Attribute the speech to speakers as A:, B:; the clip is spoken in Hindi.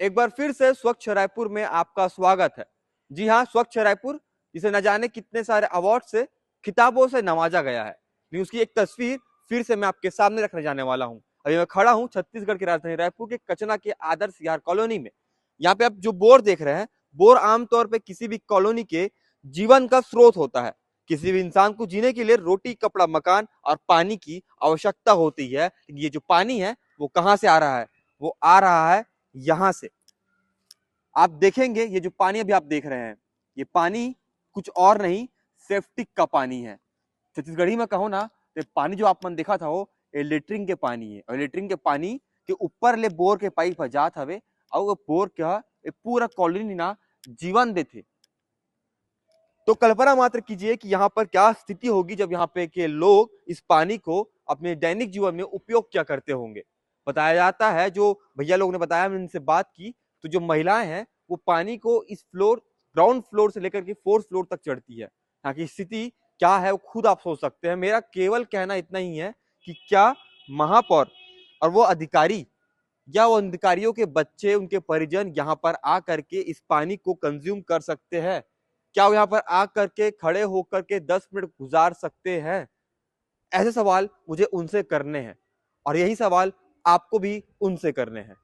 A: एक बार फिर से स्वच्छ रायपुर में आपका स्वागत है। जी हाँ, स्वच्छ रायपुर जिसे न जाने कितने सारे अवार्ड से, खिताबों से नवाजा गया है, लेकिन उसकी एक तस्वीर फिर से मैं आपके सामने रखने जाने वाला हूँ। अभी मैं खड़ा हूँ छत्तीसगढ़ की राजधानी रायपुर के कचना के आदर्श विहार कॉलोनी में। यहाँ पे आप जो बोर देख रहे हैं, बोर आमतौर पे किसी भी कॉलोनी के जीवन का स्रोत होता है। किसी भी इंसान को जीने के लिए रोटी, कपड़ा, मकान और पानी की आवश्यकता होती है। ये जो पानी है वो कहाँ से आ रहा है? वो आ रहा है यहां से। आप देखेंगे ये जो पानी अभी आप देख रहे हैं, ये पानी कुछ और नहीं, सेप्टिक का पानी है। छत्तीसगढ़ी में कहो ना, तो पानी जो आपने देखा था वो लेटरिन के पानी है, और लेटरिन के पानी के ऊपर ले बोर के पाइप जात हवे, और वो बोर का पूरा कॉलोनी ना जीवन देते। तो कल्पना मात्र कीजिए कि यहाँ पर क्या स्थिति होगी जब यहाँ पे के लोग इस पानी को अपने दैनिक जीवन में उपयोग क्या करते होंगे। बताया जाता है, जो भैया लोग ने बताया, मैंने इनसे बात की, तो जो महिलाएं हैं वो पानी को इस फ्लोर, ग्राउंड फ्लोर से लेकर के फोर्थ फ्लोर तक चढ़ती है। यहाँ की स्थिति क्या है वो खुद आप सोच सकते हैं। मेरा केवल कहना इतना ही है कि क्या महापौर और वो अधिकारी या वो अधिकारियों के बच्चे, उनके परिजन यहाँ पर आ करके इस पानी को कंज्यूम कर सकते हैं? क्या वो यहाँ पर आ करके खड़े होकर के 10 मिनट गुजार सकते हैं? ऐसे सवाल मुझे उनसे करने हैं, और यही सवाल आपको भी उनसे करने हैं।